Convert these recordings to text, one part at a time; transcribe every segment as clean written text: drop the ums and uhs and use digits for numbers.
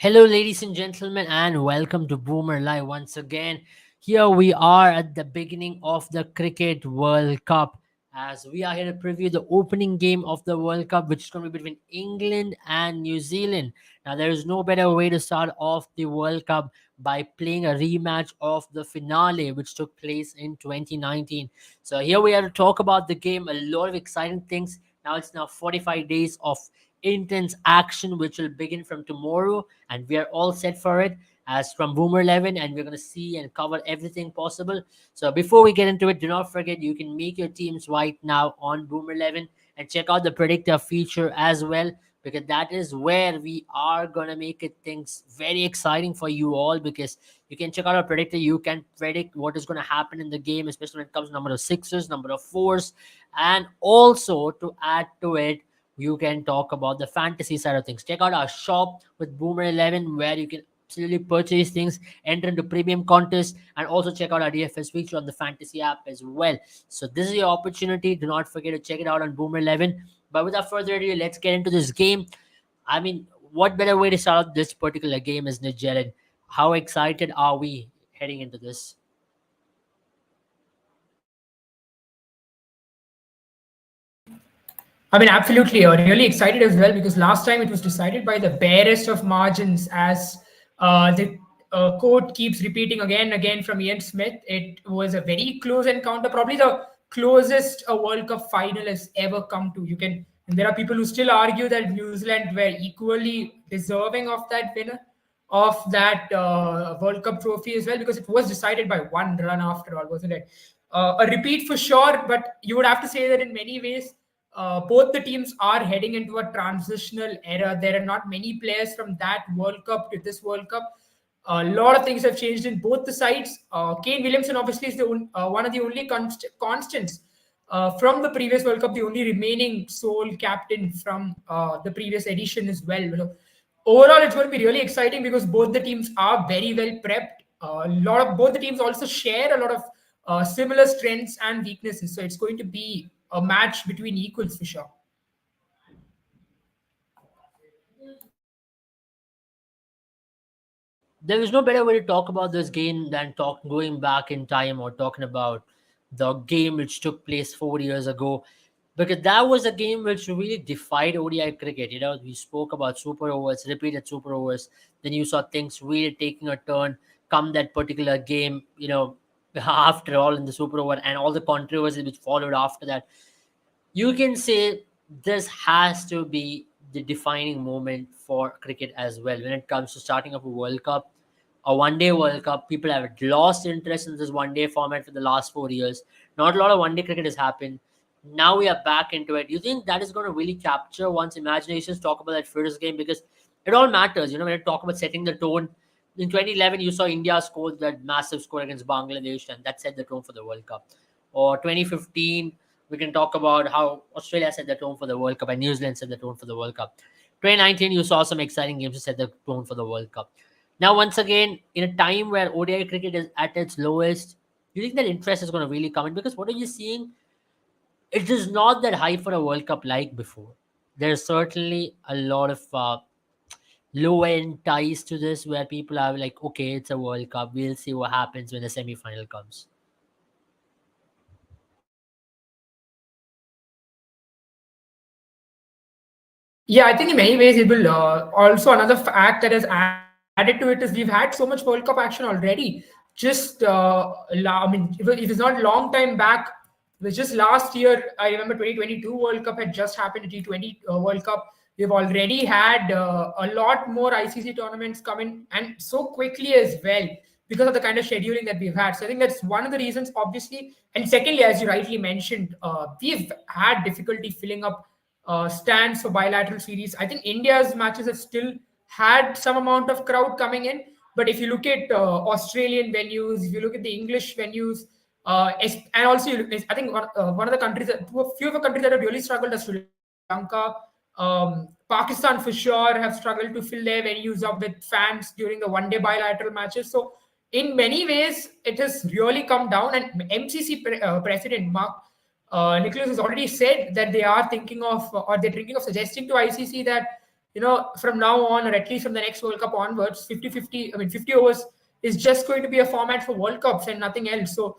Hello, ladies and gentlemen, and welcome to Boomer Live once again. Here we are at the beginning of the Cricket World Cup as we are here to preview the opening game of the World Cup, which is going to be between England and New Zealand. Now, there is no better way to start off the World Cup by playing a rematch of the finale, which took place in 2019. So, here we are to talk about the game, a lot of exciting things. Now, it's now 45 days of intense action, which will begin from tomorrow, and we are all set for it as from Boomer 11, and we're going to see and cover everything possible. So before we get into it, do not forget you can make your teams right now on Boomer 11 and check out the predictor feature as well, because that is where we are going to make it things very exciting for you all, because you can check out our predictor. You can predict what is going to happen in the game, especially when it comes to number of sixes, number of fours, and also to add to it, you can talk about the fantasy side of things. Check out our shop with Boomer 11, where you can absolutely purchase things, enter into premium contests, and also check out our DFS feature on the fantasy app as well. So this is your opportunity. Do not forget to check it out on Boomer 11. But without further ado, let's get into this game. I mean, what better way to start out this particular game, isn't it, Jared? How excited are we heading into this? I mean, absolutely. Really excited as well because last time it was decided by the barest of margins, as the quote keeps repeating again and again from Ian Smith. It was a very close encounter, probably the closest a World Cup final has ever come to. And there are people who still argue that New Zealand were equally deserving of that winner of that World Cup trophy as well, because it was decided by one run after all, wasn't it? A repeat for sure, but you would have to say that in many ways, both the teams are heading into a transitional era. There are not many players from that World Cup to this World Cup. A lot of things have changed in both the sides. Kane Williamson obviously is one of the only constants from the previous World Cup, the only remaining sole captain from the previous edition as well. So overall, it's going to be really exciting because both the teams are very well prepped. A lot of both the teams also share a lot of similar strengths and weaknesses. So it's going to be a match between equals for sure. There is no better way to talk about this game than talk going back in time or talking about the game which took place 4 years ago, because that was a game which really defied ODI cricket. We spoke about super overs, repeated super overs. Then you saw things really taking a turn come that particular game. After all in the super over and all the controversy which followed after that, you can say this has to be the defining moment for cricket as well when it comes to starting up a World Cup, a one-day World Cup. People have lost interest in this one-day format for the last 4 years. Not a lot of one-day cricket has happened. Now we are back into it. You think that is going to really capture one's imaginations? Talk about that first game, because it all matters. When you talk about setting the tone. In 2011, you saw India score that massive score against Bangladesh, and that set the tone for the World Cup. Or 2015, we can talk about how Australia set the tone for the World Cup and New Zealand set the tone for the World Cup. 2019, you saw some exciting games to set the tone for the World Cup. Now, once again, in a time where ODI cricket is at its lowest, do you think that interest is going to really come in? Because what are you seeing? It is not that high for a World Cup like before. There's certainly a lot of low end ties to this where people are like, okay, it's a World Cup. We'll see what happens when the semi final comes. Yeah, I think in many ways it will also another fact that has added to it is we've had so much World Cup action already. Just I mean, if it's not long time back, it was just last year. I remember 2022 World Cup had just happened. The T20 World Cup. We've already had a lot more ICC tournaments coming and so quickly as well because of the kind of scheduling that we've had. So I think that's one of the reasons, obviously. And secondly, as you rightly mentioned, we've had difficulty filling up stands for bilateral series. I think India's matches have still had some amount of crowd coming in, but if you look at Australian venues, if you look at the English venues, and also I think one of the countries, few of the countries that have really struggled are Sri Lanka, Pakistan for sure have struggled to fill their venues up with fans during the one-day bilateral matches. So in many ways, it has really come down. And MCC President Mark Nicholas has already said that they are thinking of, or they're thinking of suggesting to ICC that from now on, or at least from the next World Cup onwards, 50-50, I mean 50 overs is just going to be a format for World Cups and nothing else. So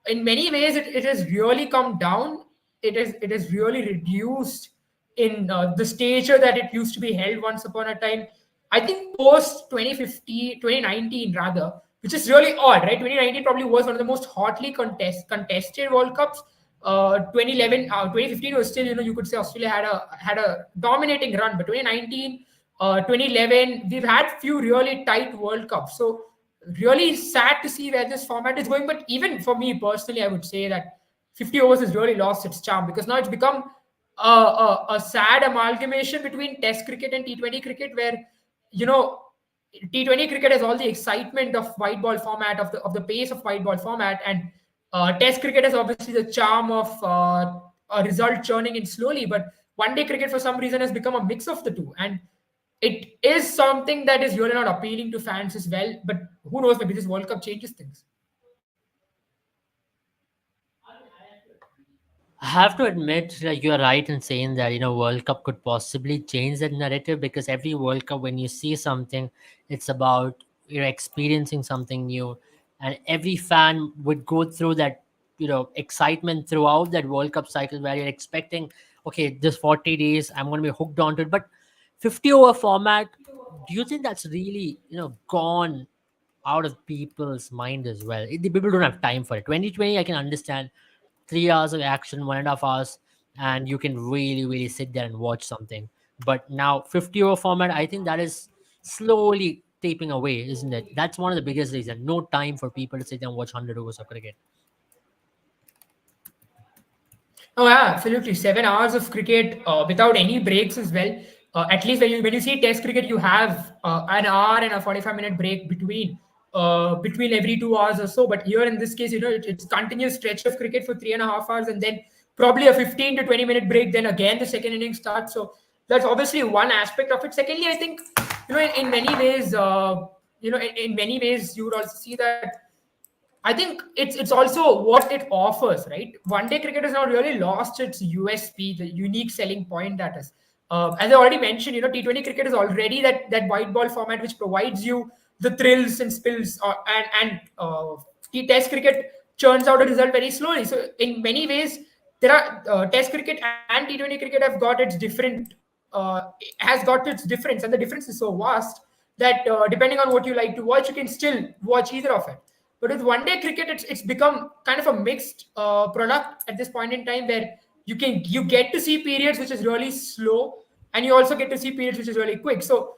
in many ways, it has really come down. It has really reduced in the stature that it used to be held once upon a time. I think post 2050, 2019 rather, which is really odd, right? 2019 probably was one of the most hotly contested World Cups. 2011, 2015 was still, you could say Australia had a dominating run, but 2019, 2011, we've had few really tight World Cups. So really sad to see where this format is going. But even for me personally, I would say that 50 overs has really lost its charm, because now it's become a sad amalgamation between Test cricket and T20 cricket, where you know T20 cricket has all the excitement of white ball format, of the pace of white ball format, and Test cricket has obviously the charm of a result churning in slowly. But one day cricket, for some reason, has become a mix of the two, and it is something that is really not appealing to fans as well. But who knows? Maybe this World Cup changes things. I have to admit, like, you're right in saying that World Cup could possibly change that narrative, because every World Cup, when you see something, it's about you're experiencing something new, and every fan would go through that excitement throughout that World Cup cycle where you're expecting, okay, this 40 days I'm going to be hooked onto it, but 50 over format. Do you think that's really gone out of people's mind as well? The people don't have time for it. 2020, I can understand 3 hours of action, 1.5 hours, and you can really, really sit there and watch something. But now, 50 over format, I think that is slowly taping away, isn't it? That's one of the biggest reasons. No time for people to sit and watch 100 overs of cricket. Oh yeah, absolutely. 7 hours of cricket without any breaks as well. At least when you see Test cricket, you have an hour and a 45-minute break between every 2 hours or so. But here in this case, it's continuous stretch of cricket for 3.5 hours, and then probably a 15 to 20-minute break. Then again, the second inning starts. So that's obviously one aspect of it. Secondly, I think in many ways, in many ways, you would also see that I think it's also what it offers, right? One day cricket has now really lost its USP, the unique selling point that is. As I already mentioned, T20 cricket is already that white ball format which provides you the thrills and spills, and the Test cricket churns out a result very slowly. So in many ways, there are Test cricket and T20 cricket has got its difference, and the difference is so vast that depending on what you like to watch, you can still watch either of it. But with one day cricket, it's become kind of a mixed product at this point in time, where you get to see periods which is really slow, and you also get to see periods which is really quick. So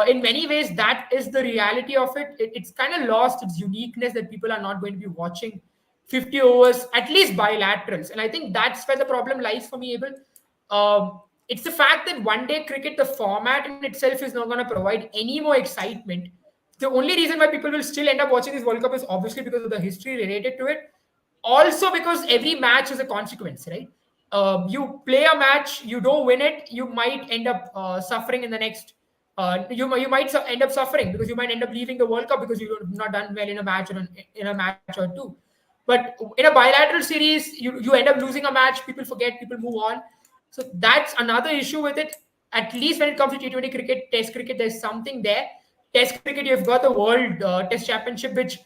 in many ways, that is the reality of it. It's kind of lost its uniqueness, that people are not going to be watching 50 overs, at least bilaterals. And I think that's where the problem lies for me, Abel. It's the fact that one day cricket, the format in itself, is not going to provide any more excitement. The only reason why people will still end up watching this World Cup is obviously because of the history related to it. Also because every match is a consequence, right? You play a match, you don't win it, you might end up suffering in the next. You might end up suffering because you might end up leaving the World Cup because you've not done well in a match, or in a match or two. But in a bilateral series, you end up losing a match, people forget, people move on. So that's another issue with it. At least when it comes to T20 cricket, Test cricket, there's something there. Test cricket, you've got the World Test Championship, which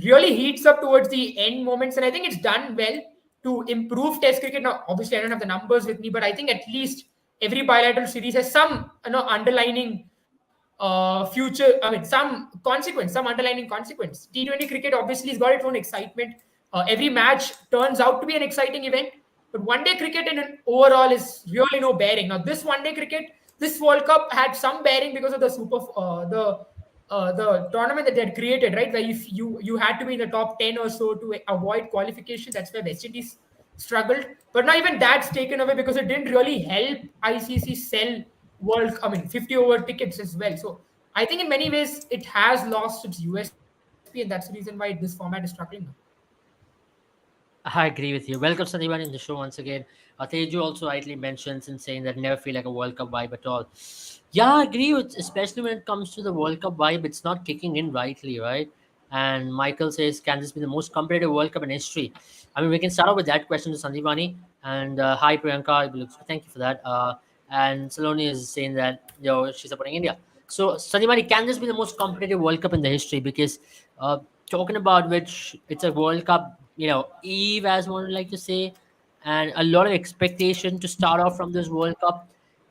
really heats up towards the end moments, and I think it's done well to improve Test cricket. Now, obviously, I don't have the numbers with me, but I think at least every bilateral series has some underlining future. I mean, some consequence, some underlining consequence. T20 cricket obviously has got its own excitement. Every match turns out to be an exciting event, but one day cricket in an overall is really no bearing. Now, this one day cricket, this World Cup had some bearing because of the tournament that they had created, right? Where you had to be in the top 10 or so to avoid qualification. That's where West Indies struggled. But now even that's taken away because it didn't really help ICC sell 50 over tickets as well. So I think in many ways it has lost its USP, and that's the reason why this format is struggling now. I agree with you. Welcome, Sandeepan, in the show once again. Teju also rightly mentions in saying that never feel like a World Cup vibe at all. Yeah, I agree with, especially when it comes to the World Cup vibe, it's not kicking in rightly, right? And Michael says, can this be the most competitive World Cup in history? I mean, we can start off with that question to Sandeepani. And hi, Priyanka. Thank you for that. and Saloni is saying that she's supporting India. So Sanimani, can this be the most competitive World Cup in the history? Because talking about which, it's a World Cup, Eve, as one would like to say, and a lot of expectation to start off from this World Cup.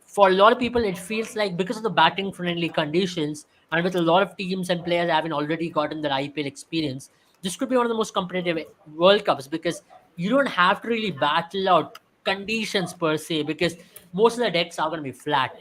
For a lot of people, it feels like because of the batting friendly conditions and with a lot of teams and players having already gotten their IPL experience, this could be one of the most competitive World Cups because you don't have to really battle out conditions per se because most of the decks are going to be flat.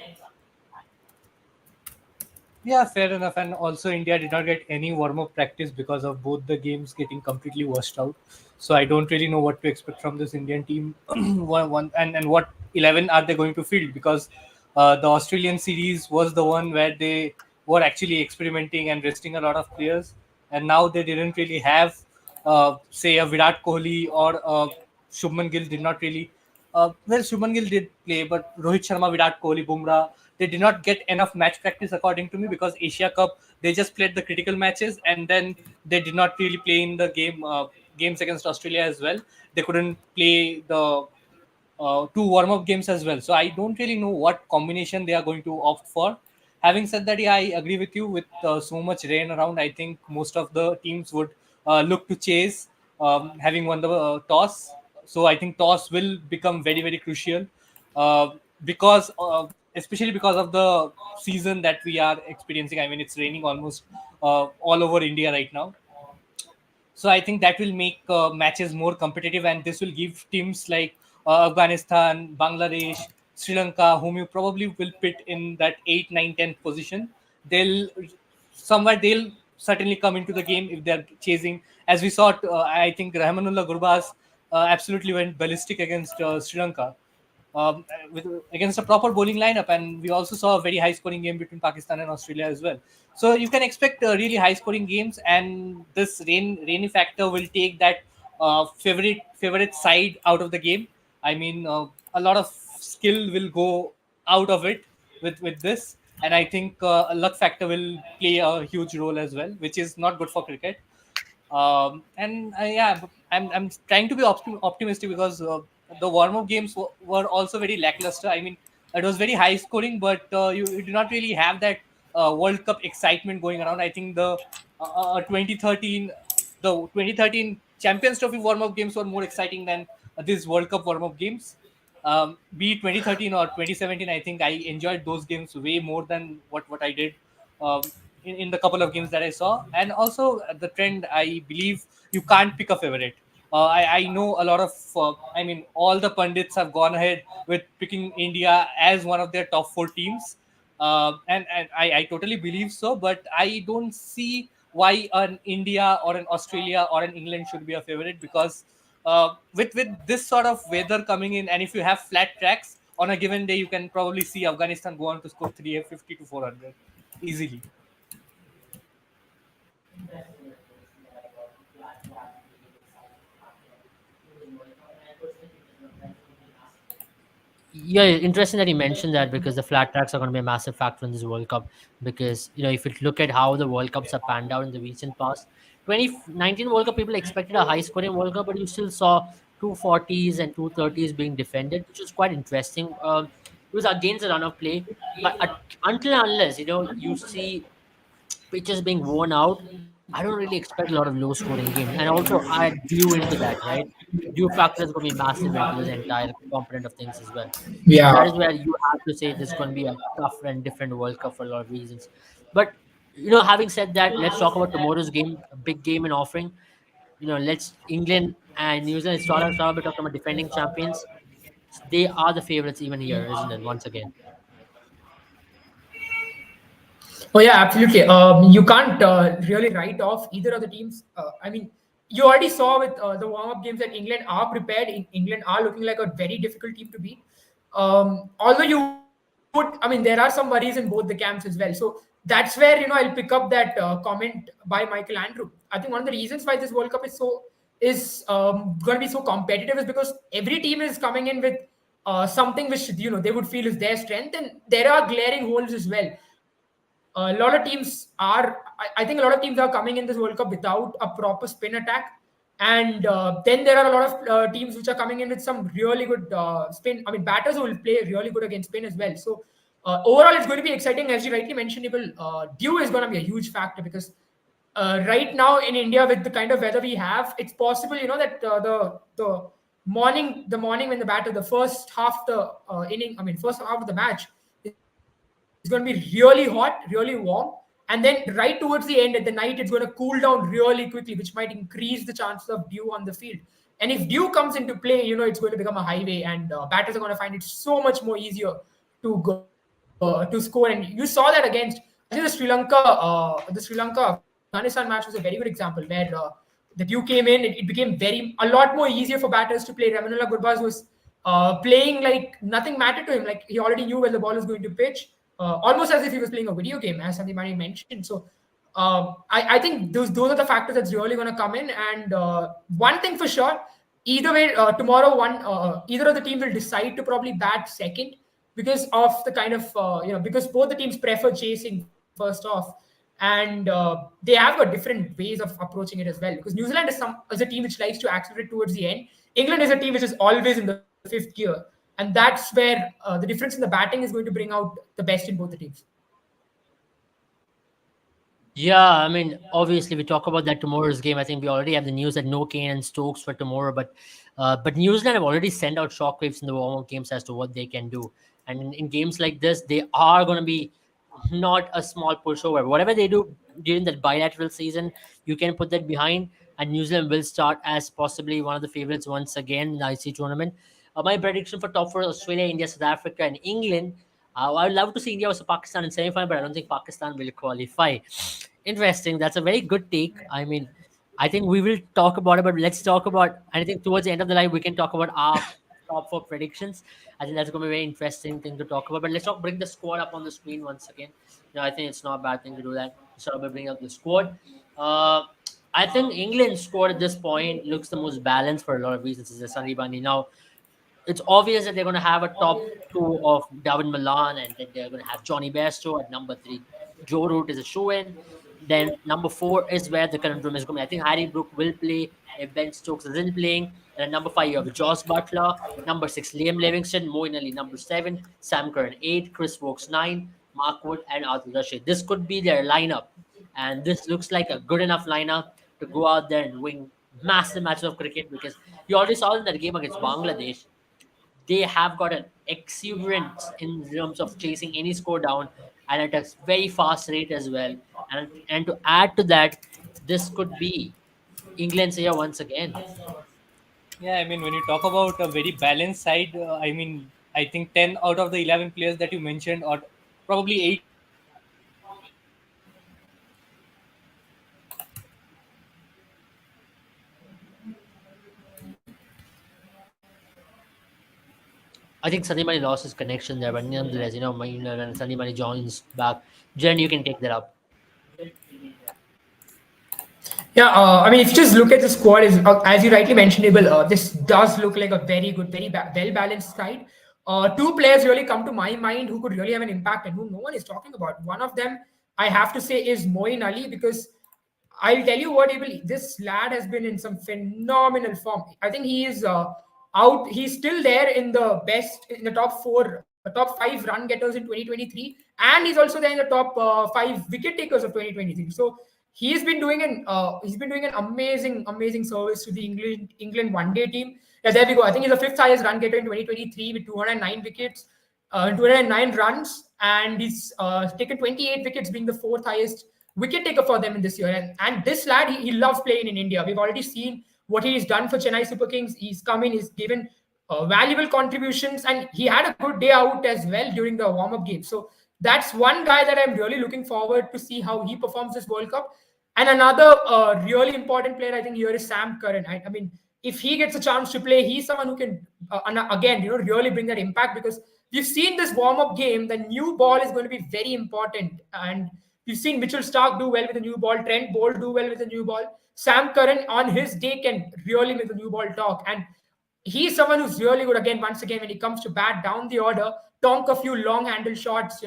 Yeah, fair enough. And also, India did not get any warm up practice because of both the games getting completely washed out. So I don't really know what to expect from this Indian team. And what 11 are they going to field? Because the Australian series was the one where they were actually experimenting and resting a lot of players. And now they didn't really have, say, a Virat Kohli or Shubman Gill did not really. Shubman Gill did play, but Rohit Sharma, Virat Kohli, Bumrah, they did not get enough match practice according to me because Asia Cup they just played the critical matches and then they did not really play in the games against Australia as well. They couldn't play the two warm up games as well. So I don't really know what combination they are going to opt for. Having said that, yeah, I agree with you. With so much rain around, I think most of the teams would look to chase, having won the toss. So I think toss will become very, very crucial uh, because, especially because of the season that we are experiencing. I mean, it's raining almost all over India right now. So I think that will make matches more competitive, and this will give teams like Afghanistan, Bangladesh, Sri Lanka, whom you probably will pit in that 8, 9, 10 position. They'll they'll certainly come into the game if they're chasing. As we saw, I think Rahmanullah Gurbaz absolutely went ballistic against Sri Lanka with against a proper bowling lineup, and we also saw a very high scoring game between Pakistan and Australia as well. So you can expect really high scoring games, and this rainy factor will take that favorite side out of the game. I mean, a lot of skill will go out of it with this, and I think a luck factor will play a huge role as well, which is not good for cricket. And yeah, I'm trying to be optimistic because the warm up games were also very lackluster. I mean, it was very high scoring, but you do not really have that World Cup excitement going around. I think the 2013 the 2013 Champions Trophy warm up games were more exciting than these World Cup warm up games. Be it 2013 or 2017, I think I enjoyed those games way more than what I did in the couple of games that I saw. And also the trend, I believe you can't pick a favorite. I know a lot of, I mean, all the pundits have gone ahead with picking India as one of their top four teams. And I totally believe so, but I don't see why an India or an Australia or an England should be a favorite because with this sort of weather coming in, and if you have flat tracks on a given day, you can probably see Afghanistan go on to score 350 to 400 easily. Yeah, interesting that you mentioned that because the flat tracks are going to be a massive factor in this World Cup. Because if you look at how the World Cups have panned out in the recent past, 2019 World Cup people expected a high scoring World Cup, but you still saw 240s and 230s being defended, which was quite interesting. It was against the run of play, but until and unless you see pitches being worn out, I don't really expect a lot of low scoring games. And also add dew into that, right? Dew factor is going to be massive into this entire component of things as well. So that is Yeah. where you have to say this is going to be a tough and different World Cup for a lot of reasons. But having said that, let's talk about tomorrow's game, a big game in offering. Let's England and New Zealand start by talking about defending champions. They are the favorites even here, isn't it? Once again. Oh yeah, absolutely. You can't really write off either of the teams. I mean, you already saw with the warm-up games that England are prepared. England are looking like a very difficult team to beat. Although you would, I mean, there are some worries in both the camps as well. So that's where I'll pick up that comment by Michael Andrew. I think one of the reasons why this World Cup is going to be so competitive is because every team is coming in with something which they would feel is their strength, and there are glaring holes as well. A lot of teams are, I think a lot of teams are coming in this World Cup without a proper spin attack. And then there are a lot of teams which are coming in with some really good spin. I mean, batters who will play really good against spin as well. So overall, it's going to be exciting. As you rightly mentioned, Abel, dew is going to be a huge factor because right now in India, with the kind of weather we have, it's possible, that the morning when the batter, the first half the inning, I mean, first half of the match is going to be really hot, really warm, and then right towards the end at the night, it's going to cool down really quickly, which might increase the chances of dew on the field. And if dew comes into play, it's going to become a highway, and batters are going to find it so much more easier to score. And you saw that against, I think, the Sri Lanka Afghanistan match was a very good example where the dew came in. It became a lot more easier for batters to play. Ramanullah Gurbaz was playing like nothing mattered to him. Like he already knew where the ball was going to pitch, almost as if he was playing a video game, as Sandeep Mani mentioned. So I think those are the factors that's really going to come in. And one thing for sure, either way, tomorrow either of the team will decide to probably bat second because of the kind of because both the teams prefer chasing first off, and they have got different ways of approaching it as well. Because New Zealand is a team which likes to accelerate towards the end. England is a team which is always in the fifth gear, and that's where the difference in the batting is going to bring out the best in both the teams. Yeah, I mean, obviously, we talk about that tomorrow's game. I think we already have the news that no Kane and Stokes for tomorrow, but New Zealand have already sent out shockwaves in the warm-up games as to what they can do. And in games like this, they are going to be not a small pushover. Whatever they do during that bilateral season, you can put that behind, and New Zealand will start as possibly one of the favorites once again in the IC tournament. My prediction for top four: Australia, India, South Africa, and England. I would love to see India versus Pakistan in semi-final, but I don't think Pakistan will qualify. Interesting. That's a very good take. I mean, I think we will talk about it, but let's talk about. I think towards the end of the live, we can talk about our top four predictions. I think that's going to be a very interesting thing to talk about. But let's bring the squad up on the screen once again. I think it's not a bad thing to do that. Start by bringing up the squad. I think England's squad at this point looks the most balanced for a lot of reasons. Is Sunny Bunny now? It's obvious that they're going to have a top two of Darwin Milan, and then they're going to have Johnny Bairstow at number three. Joe Root is a shoe-in. Then number four is where the conundrum is going. I think Harry Brook will play if Ben Stokes isn't playing. And at number five, you have Josh Butler. Number six, Liam Livingston. Moeen Ali, number seven. Sam Curran, eight. Chris Wokes, nine. Mark Wood and Arthur Rashid. This could be their lineup. And this looks like a good enough lineup to go out there and win massive matches of cricket, because you already saw in that game against Bangladesh, they have got an exuberance in terms of chasing any score down, and at a very fast rate as well. And to add to that, this could be England's year once again. Yeah, I mean, when you talk about a very balanced side, I mean, I think 10 out of the 11 players that you mentioned, or probably 8 out of the 11 players that you mentioned, I think Sunny Money lost his connection there, but nonetheless, when Sunny Money joins back, Jen, you can take that up. Yeah, I mean, if you just look at the squad, as you rightly mentioned, Abel, this does look like a very good, well balanced side. Two players really come to my mind who could really have an impact and who no one is talking about. One of them, I have to say, is Moeen Ali, because I'll tell you what, Abel, this lad has been in some phenomenal form. I think he is out. He's still there in the top four, top five run getters in 2023, and he's also there in the top five wicket takers of 2023. So he's been doing an amazing service to the England one day team. Yeah, there we go. I think he's the fifth highest run getter in 2023 with 209 wickets, 209 runs, and he's taken 28 wickets, being the fourth highest wicket taker for them in this year. And this lad, he loves playing in India. We've already seen what he's done for Chennai Super Kings. He's come in, he's given valuable contributions, and he had a good day out as well during the warm-up game. So that's one guy that I'm really looking forward to see how he performs this World Cup. And another really important player, I think, here is Sam Curran. I mean, if he gets a chance to play, he's someone who can, again, really bring that impact, because we've seen this warm-up game, the new ball is going to be very important. And we've seen Mitchell Stark do well with the new ball, Trent Bolt do well with the new ball. Sam Curran on his day can really make the new ball talk. And he's someone who's really good, again, once again, when he comes to bat down the order, tonk a few long handle shots,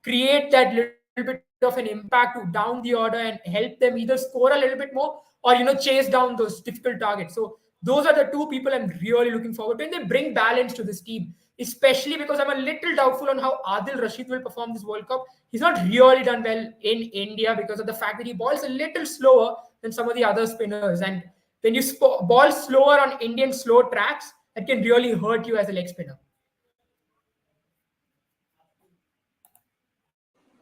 create that little bit of an impact to down the order and help them either score a little bit more or chase down those difficult targets. So those are the two people I'm really looking forward to, and they bring balance to this team. Especially because I'm a little doubtful on how Adil Rashid will perform this World Cup. He's not really done well in India because of the fact that he balls a little slower than some of the other spinners. And when you ball slower on Indian slow tracks, that can really hurt you as a leg spinner.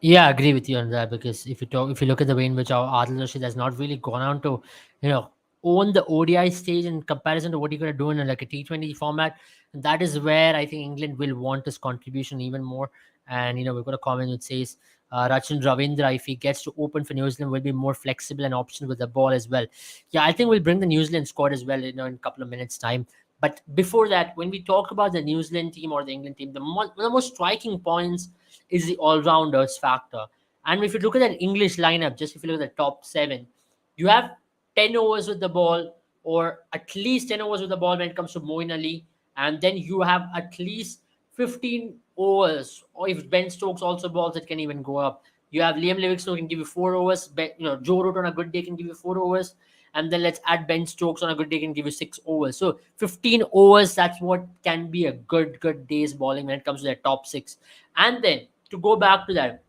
Yeah, I agree with you on that because if you look at the way in which our Adil Rashid has not really gone on to, you know, own the ODI stage in comparison to what he could have done in like a T20 format, and that is where I think England will want his contribution even more. And we've got a comment which says Rachin Ravindra, if he gets to open for New Zealand, will be more flexible and options with the ball as well. Yeah, I think we'll bring the New Zealand squad as well, in a couple of minutes' time. But before that, when we talk about the New Zealand team or the England team, one of the most striking points is the all-rounders factor. And if you look at that English lineup, just if you look at the top seven, you have 10 overs with the ball, or at least 10 overs with the ball when it comes to Moeen Ali, and then you have at least 15 overs, or if Ben Stokes also balls, it can even go up. You have Liam Livingstone who can give you 4 overs. Joe Root on a good day can give you 4 overs, and then let's add Ben Stokes on a good day can give you 6 overs. So 15 overs, that's what can be a good day's bowling when it comes to their top six. And then to go back to that,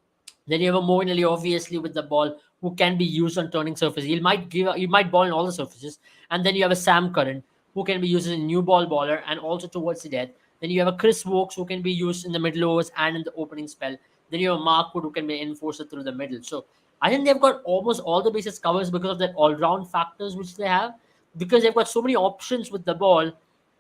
then you have a Moeen Ali, obviously, with the ball, who can be used on turning surfaces. He might ball on all the surfaces. And then you have a Sam Curran, who can be used as a new ball bowler and also towards the death. Then you have a Chris Wokes, who can be used in the middle overs and in the opening spell. Then you have a Mark Wood, who can be an enforcer through the middle. So I think they've got almost all the bases covers because of that all-round factors which they have. Because they've got so many options with the ball,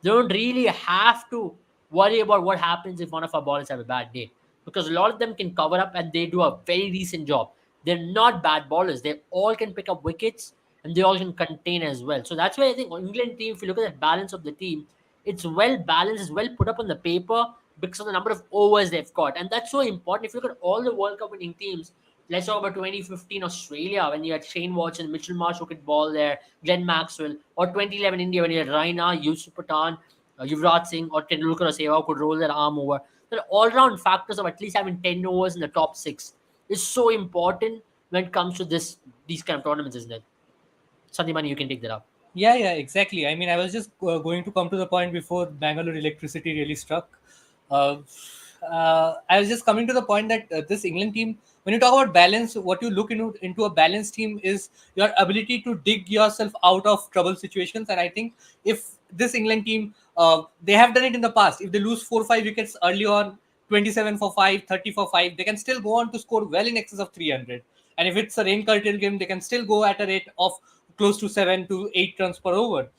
they don't really have to worry about what happens if one of our bowlers have a bad day, because a lot of them can cover up and they do a very decent job. They're not bad bowlers. They all can pick up wickets and they all can contain as well. So that's why I think England team, if you look at the balance of the team, it's well balanced, it's well put up on the paper because of the number of overs they've got. And that's so important. If you look at all the World Cup winning teams, let's talk about 2015 Australia when you had Shane Watson, Mitchell Marsh who could ball there, Glenn Maxwell, or 2011 India when you had Raina, Yusuf Pathan, Yuvraj Singh, or Tendulkar or Sehwag could roll their arm over. The all-round factors of at least having 10 overs in the top six is so important when it comes to these kind of tournaments, isn't it? Sandimani, you can take that up. Yeah, exactly. I mean, I was just going to come to the point before Bangalore electricity really struck. Uh, I was just coming to the point that this England team, when you talk about balance, what you look into a balanced team is your ability to dig yourself out of trouble situations. And I think if this England team, they have done it in the past. If they lose 4 or 5 wickets early on, 27 for 5, 30 for 5, they can still go on to score well in excess of 300. And if it's a rain curtain game, they can still go at a rate of close to 7 to 8 runs per over,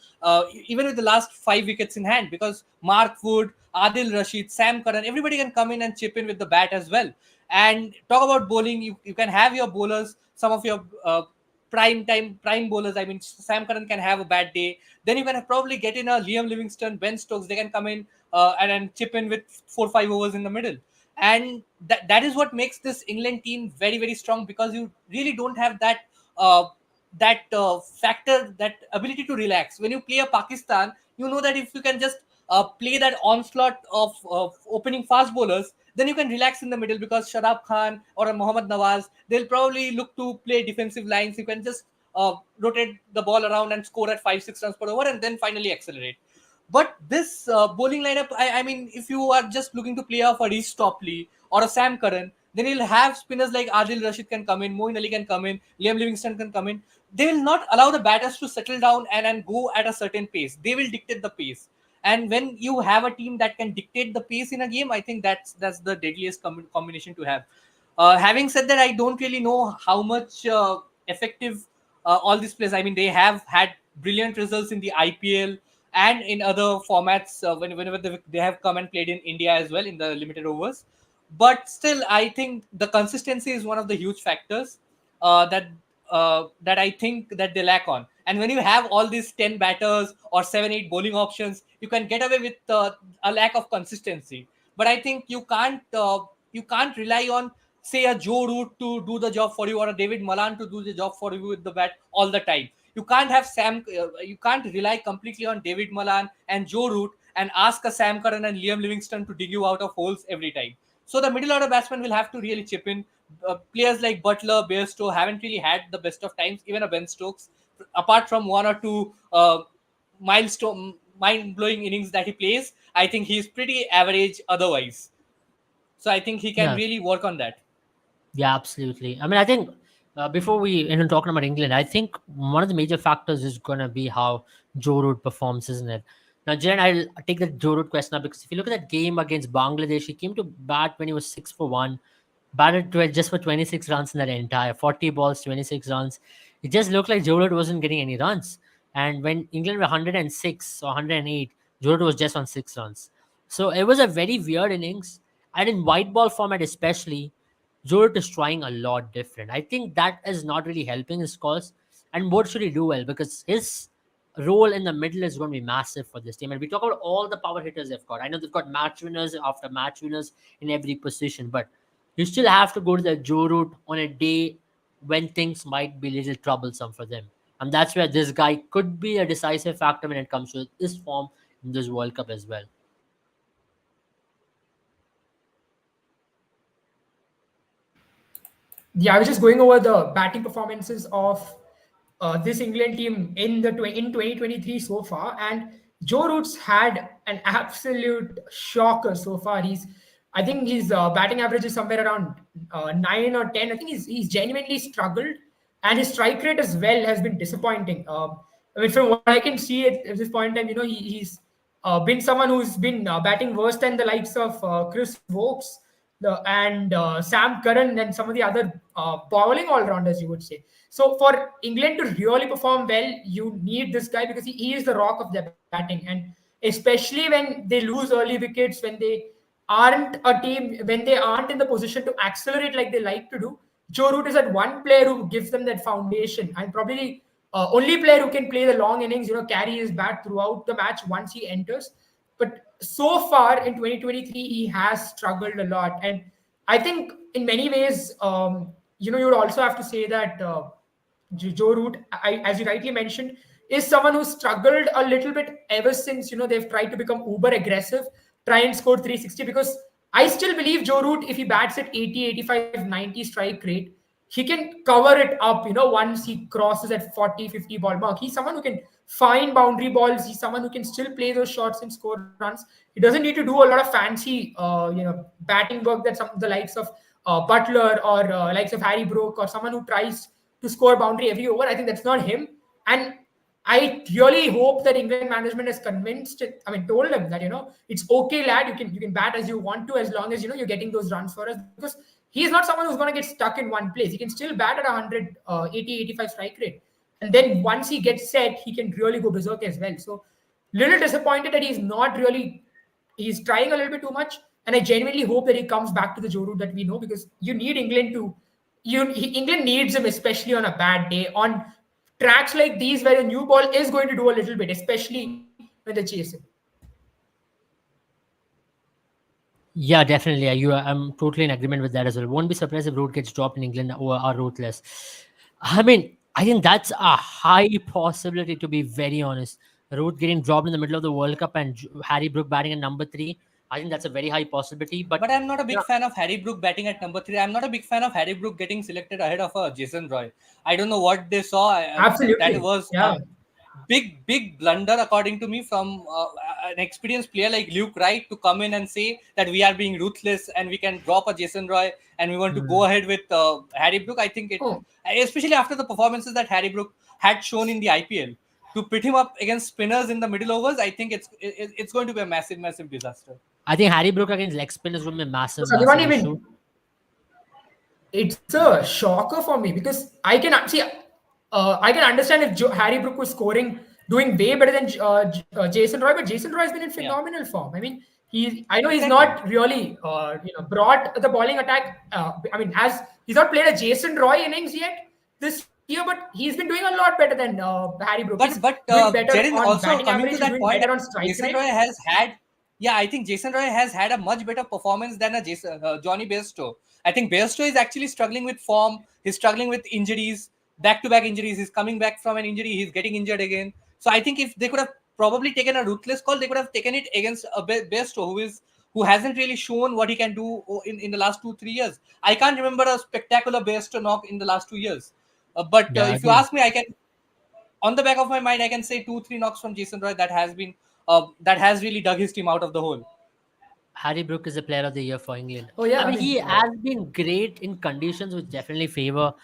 even with the last 5 wickets in hand, because Mark Wood, Adil Rashid, Sam Curran, everybody can come in and chip in with the bat as well. And talk about bowling, you can have your bowlers, some of your prime bowlers. I mean, Sam Curran can have a bad day. Then you can probably get in a Liam Livingstone, Ben Stokes. They can come in and chip in with 4 or 5 overs in the middle. And that is what makes this England team very, very strong, because you really don't have that factor, that ability to relax. When you play a Pakistan, you know that if you can just play that onslaught of opening fast bowlers, then you can relax in the middle, because Shadab Khan or a Mohammad Nawaz, they'll probably look to play defensive lines. You can just rotate the ball around and score at 5, 6 runs per over and then finally accelerate. But this bowling lineup, I mean, if you are just looking to play off a Reece Topley or a Sam Curran, then you'll have spinners like Adil Rashid can come in, Moeen Ali can come in, Liam Livingstone can come in. They will not allow the batters to settle down and go at a certain pace. They will dictate the pace. And when you have a team that can dictate the pace in a game, I think that's the deadliest combination to have. Having said that, I don't really know how much effective all these players. I mean, they have had brilliant results in the IPL and in other formats whenever they have come and played in India as well in the limited overs. But still, I think the consistency is one of the huge factors that I think that they lack on. And when you have all these 10 batters or 7, 8 bowling options, you can get away with a lack of consistency. But I think you can't rely on, say, a Joe Root to do the job for you, or a David Malan to do the job for you with the bat all the time. You can't have you can't rely completely on David Malan and Joe Root and ask a Sam Curran and Liam Livingstone to dig you out of holes every time. So the middle order batsman will have to really chip in. Players like Butler, Bairstow haven't really had the best of times. Even a Ben Stokes, apart from one or two milestone, mind-blowing innings that he plays, I think he's pretty average otherwise. So I think he can Yeah. really work on that. Yeah, absolutely. I mean, I think before we talking about England, I think one of the major factors is going to be how Joe Root performs, isn't it? Now, Jen, I'll take the Joe Root question up because if you look at that game against Bangladesh, he came to bat when he was 6 for 1, batted to just for 26 runs in that entire 40 balls, 26 runs. It just looked like Joe Root wasn't getting any runs. And when England were 106 or 108, Joe Root was just on 6 runs. So it was a very weird innings. And in white ball format, especially, Jordan is trying a lot different. I think that is not really helping his cause. And what should he do well? Because his role in the middle is going to be massive for this team. And we talk about all the power hitters they've got. I know they've got match winners after match winners in every position, but you still have to go to the Joe route on a day when things might be a little troublesome for them. And that's where this guy could be a decisive factor when it comes to his form in this World Cup as well. Yeah, I was just going over the batting performances of this England team in 2023 so far, and Joe Root's had an absolute shocker so far. I think his batting average is somewhere around 9 or 10. I think he's genuinely struggled, and his strike rate as well has been disappointing. I mean, from what I can see at this point in time, he's been someone who's been batting worse than the likes of Chris Wokes and Sam Curran and some of the other bowling all rounders, you would say. So for England to really perform well, you need this guy because he is the rock of their batting, and especially when they lose early wickets, when they aren't in the position to accelerate like they like to do. Joe Root is that one player who gives them that foundation, and probably only player who can play the long innings, carry his bat throughout the match once he enters. But so far in 2023, he has struggled a lot. And I think in many ways, you would also have to say that Joe Root, as you rightly mentioned, is someone who struggled a little bit ever since, they've tried to become uber aggressive, try and score 360. Because I still believe Joe Root, if he bats at 80, 85, 90 strike rate, he can cover it up, once he crosses at 40, 50 ball mark. He's someone who can find boundary balls. He's someone who can still play those shots and score runs. He doesn't need to do a lot of fancy, batting work that some the likes of Butler or likes of Harry Brook or someone who tries to score boundary every over. I think that's not him. And I really hope that England management has told him that it's okay, lad. You can bat as you want to, as long as you're getting those runs for us, because he's not someone who's going to get stuck in one place. He can still bat at 100, 80, 85 strike rate, and then once he gets set, he can really go berserk as well. So, little disappointed that he's trying a little bit too much, and I genuinely hope that he comes back to the Joe Root that we know, because you need England to England needs him, especially on a bad day, on tracks like these where a new ball is going to do a little bit, especially when they're chasing. Yeah, definitely. I'm totally in agreement with that as well. Won't be surprised if Root gets dropped in England or are ruthless. I mean, I think that's a high possibility, to be very honest. Root getting dropped in the middle of the World Cup and Harry Brook batting at number 3. I think that's a very high possibility. But I'm not a big yeah, fan of Harry Brook batting at number 3. I'm not a big fan of Harry Brook getting selected ahead of Jason Roy. I don't know what they saw. Absolutely. That was Yeah. big blunder, according to me, from an experienced player like Luke Wright to come in and say that we are being ruthless and we can drop a Jason Roy and we want to go ahead with Harry Brook. I think especially after the performances that Harry Brook had shown in the IPL, to pit him up against spinners in the middle overs, I think it's going to be a massive disaster. I think Harry Brook against leg spin is going to be a massive issue. It's a shocker for me, because I can understand if Harry Brook was doing way better than Jason Roy, but Jason Roy has been in phenomenal form. I mean, I know he's not really brought the bowling attack. He's not played a Jason Roy innings yet this year, but he's been doing a lot better than Harry Brook. But Jared, also coming to that point, Jason Roy has had. Yeah, I think Jason Roy has had a much better performance than Johnny Bairstow. I think Bairstow is actually struggling with form. He's struggling with injuries, back-to-back injuries. He's coming back from an injury. He's getting injured again. So I think if they could have probably taken a ruthless call, they could have taken it against a Bairstow who hasn't really shown what he can do in the last 2-3 years. I can't remember a spectacular Bairstow knock in the last 2 years. But if you ask me, I can. on the back of my mind, I can say 2-3 knocks from Jason Roy that has really dug his team out of the hole. Harry Brook is the player of the year for England. Oh yeah, I I mean, mean, he has been great in conditions which definitely favor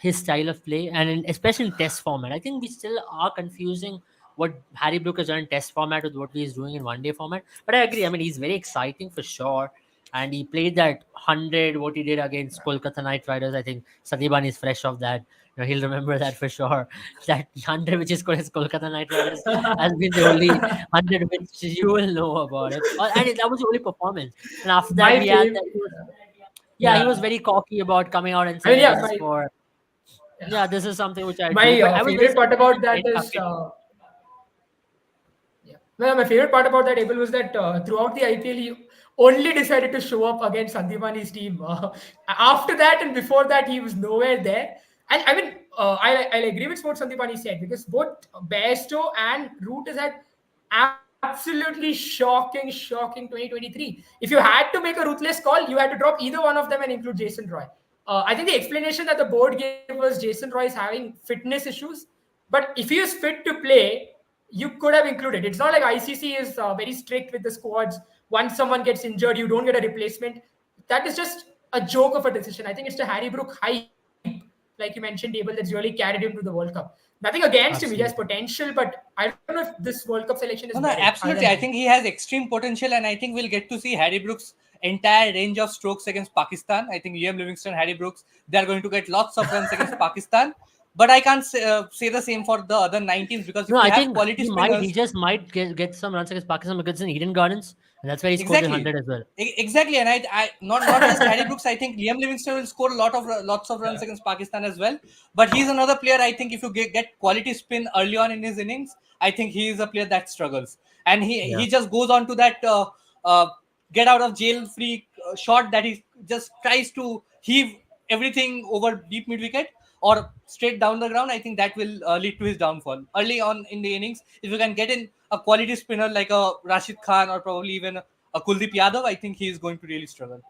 his style of play, and especially in test format. I think we still are confusing what Harry Brook has done in test format with what he's doing in one day format. But I agree. I mean, he's very exciting for sure. And he played that 100, what he did against Kolkata Knight Riders. I think Sadiban is fresh of that. He'll remember that for sure. That 100, which is against Kolkata Knight Riders, has been the only 100 which you will know about it. That was the only performance. And after that, my we had favorite. that. Yeah, he was Yeah, very cocky about coming out and I mean, saying yeah, this is for. Yeah, this is something which I do. my But I was very favorite part surprised about that that very tough is kid. well, my favorite part about that Abel was that throughout the IPL, he only decided to show up against Sandipani's team. After that and before that, he was nowhere there. And I mean, I'll agree with what Sandipani said because both Bairstow and Root has had absolutely shocking 2023. If you had to make a ruthless call, you had to drop either one of them and include Jason Roy. I think the explanation that the board gave was Jason Roy is having fitness issues. But if he is fit to play, you could have included. It's not like ICC is very strict with the squads. Once someone gets injured, you don't get a replacement. That is just a joke of a decision. I think it's the Harry Brook hype, like you mentioned, Abel, that's really carried him to the World Cup. Nothing against him. He has Absolutely. potential, but I don't know if this World Cup selection is No, no, merit other than absolutely. I hype. think he has extreme potential, and I think we'll get to see Harry Brooks' entire range of strokes against Pakistan. I think Liam Livingston, Harry Brooks, they are going to get lots of runs against Pakistan. But I can't say the same for the other 19s because No, if you I have think quality he spinners, just might get some runs against Pakistan because it's in Eden Gardens. And that's where he scored the exactly. 100 as well. Exactly, and I not just Harry Brooks. I think Liam Livingston will score lots of runs against Pakistan as well. But he's another player. I think if you get quality spin early on in his innings, I think he is a player that struggles, and Yeah. he just goes on to that uh, get out of jail free shot that he just tries to heave everything over deep mid wicket or straight down the ground. I think that will lead to his downfall early on in the innings. If you can get in a quality spinner like a Rashid Khan or probably even a Kuldeep Yadav, I think he is going to really struggle.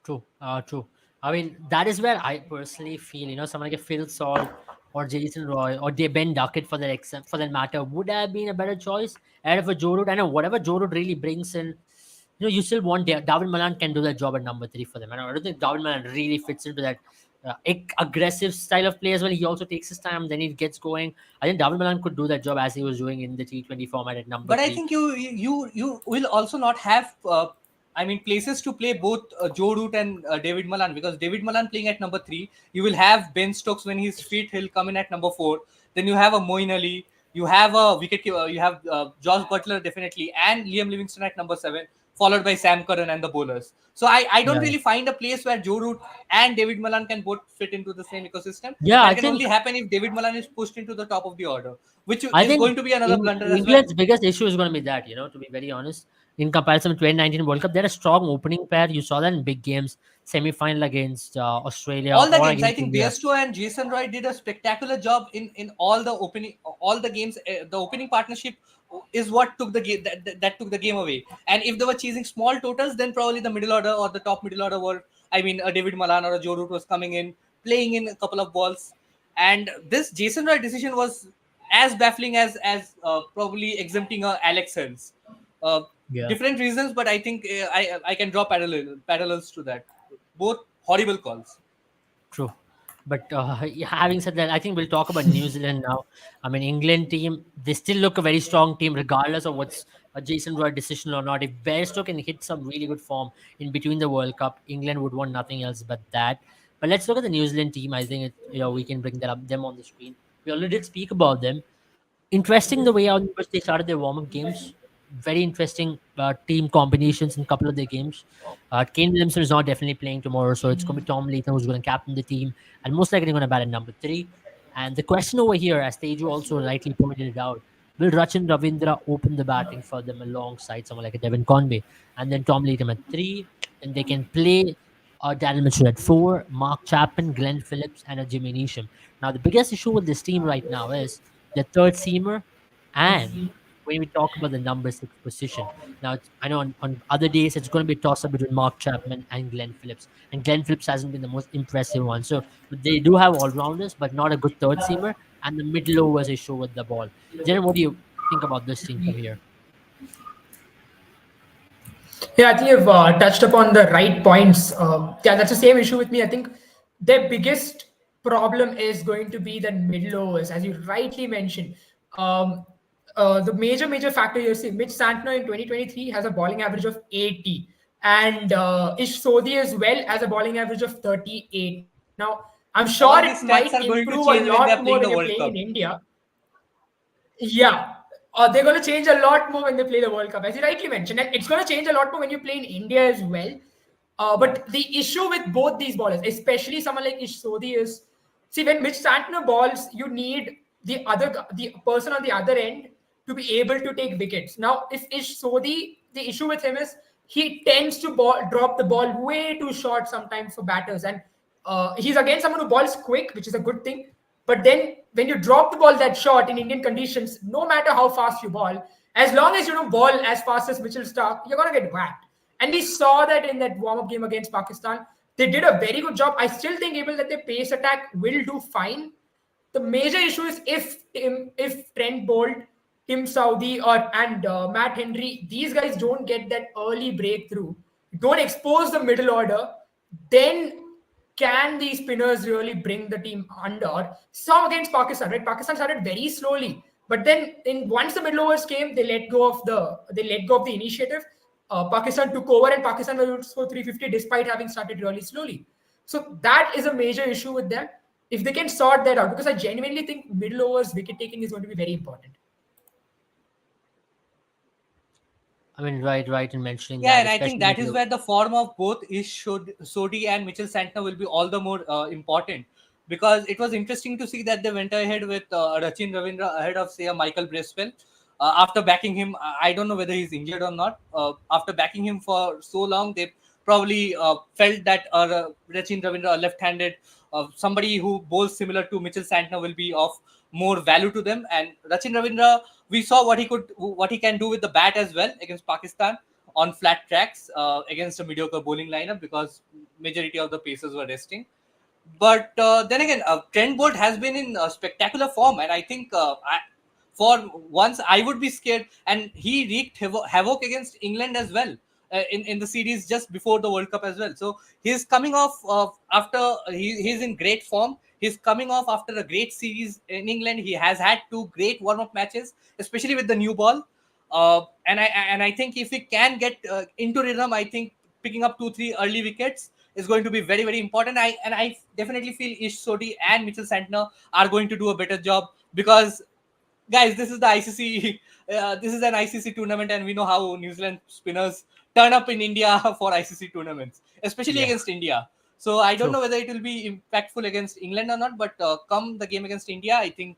True. True. I mean, that is where I personally feel, someone like a Phil Salt or Jason Roy or Ben Duckett for for that matter would have been a better choice ahead of a Joe Root. I know whatever Joe Root really brings in, you still want David Malan can do that job at number 3 for them. I don't think David Malan really fits into that aggressive style of play as well. He also takes his time, then he gets going. I think David Malan could do that job as he was doing in the T20 format at number But I 3. think you will also not have I mean places to play both Joe Root and David Malan, because David Malan playing at number 3, you will have Ben Stokes when he's fit, he'll come in at number 4. Then you have a Moeen Ali, you have a wicket you have Josh Butler definitely, and Liam Livingston at number 7, followed by Sam Curran and the bowlers. So I don't Yeah. really find a place where Joe Root and David Malan can both fit into the same ecosystem. Yeah, That I can only think happen if David Malan is pushed into the top of the order, which I is think going to be another blunder as well. England's biggest issue is going to be that, to be very honest, in comparison to 2019 World Cup, they're a strong opening pair. You saw that in big games, semi-final against Australia All the or games, I against think India. Bairstow and Jason Roy did a spectacular job in all the games. The opening partnership is what took the game that took the game away. And if they were chasing small totals, then probably the middle order or the top middle order were, I mean, a David Malan or a Joe Root was coming in, playing in a couple of balls. And this Jason Roy decision was as baffling as probably exempting Alex Helms. Uh, Yeah, Different reasons, but I think I can draw parallels to that. Both horrible calls. true. But having said that, I think we'll talk about New Zealand now. I mean, England team, they still look a very strong team, regardless of what's a Jason Roy decision or not. If Bairstow can hit some really good form in between the World Cup, England would want nothing else but that. But let's look at the New Zealand team. I think we can bring them on the screen. We already did speak about them. Interesting the way on which they started their warm-up games. Very interesting team combinations in a couple of their games. Kane Williamson is not definitely playing tomorrow, so it's going to be Tom Latham who's going to captain the team, and most likely going to bat at number 3. And the question over here, as Teju also rightly pointed it out, will Rachin Ravindra open the batting for them alongside someone like a Devon Conway, and then Tom Latham at 3, and they can play Darren Mitchell at 4, Mark Chapman, Glenn Phillips, and a Jimmy Neesham. Now, the biggest issue with this team right now is the third seamer, and when we talk about the number 6 position. Now, I know on other days it's going to be a toss up between Mark Chapman and Glenn Phillips, and Glenn Phillips hasn't been the most impressive one. So they do have all rounders, but not a good third seamer. and the middle overs issue with the ball. Jen, what do you think about this team from here? Yeah, I think you've touched upon the right points. Yeah, that's the same issue with me. I think their biggest problem is going to be the middle overs, as you rightly mentioned. Um, the major factor you see, Mitch Santner in 2023 has a bowling average of 80, and Ish Sodhi as well has a bowling average of 38. Now, I'm sure it All might these stats are improve going a to change lot when they more are when playing you're the playing World in Cup. India. Yeah, they're going to change a lot more when they play the World Cup, as you rightly mentioned, and it's going to change a lot more when you play in India as well. Yeah. But the issue with both these bowlers, especially someone like Ish Sodhi, is see when Mitch Santner balls, you need the person on the other end to be able to take wickets. Now, if Ish Sodhi, the issue with him is he tends to drop the ball way too short sometimes for batters, and he's again someone who balls quick, which is a good thing. But then when you drop the ball that short in Indian conditions, no matter how fast you ball, as long as you don't ball as fast as Mitchell Stark, you're gonna get whacked. And we saw that in that warm-up game against Pakistan. They did a very good job. I still think even that their pace attack will do fine. The major issue is if Trent Bolt, Tim Saudi, or and Matt Henry, these guys don't get that early breakthrough, don't expose the middle order, then can these spinners really bring the team under? Some against Pakistan, right? Pakistan started very slowly, but then in once the middle overs came, they let go of the initiative. Pakistan took over, and Pakistan was able to score 350 despite having started really slowly. So that is a major issue with them. If they can sort that out, because I genuinely think middle overs wicket taking is going to be very important. I mean, right in mentioning Yeah, that, and I think especially that is middle. where the form of both Sodhi and Mitchell Santner will be all the more important, because it was interesting to see that they went ahead with Rachin Ravindra ahead of, say, a Michael Bracewell. After backing him, I don't know whether he's injured or not. After backing him for so long, they probably felt that Rachin Ravindra, a left-handed, somebody who bowls similar to Mitchell Santner, will be of more value to them. And Rachin Ravindra, we saw what he can do with the bat as well against Pakistan on flat tracks against a mediocre bowling lineup, because majority of the pacers were resting. But then again, Trent Bolt has been in spectacular form, and I think for once I would be scared. And he wreaked havoc against England as well in the series just before the World Cup as well. So he's coming off after he's in great form. He's coming off after a great series in England. He has had two great warm-up matches, especially with the new ball. And I think if we can get into rhythm, I think picking up 2-3 early wickets is going to be very, very important. I definitely feel Ish Sodhi and Mitchell Santner are going to do a better job, because guys, this is the ICC. This is an ICC tournament, and we know how New Zealand spinners turn up in India for ICC tournaments, especially Yeah, against India. So I don't true. know whether it will be impactful against England or not, but come the game against India, I think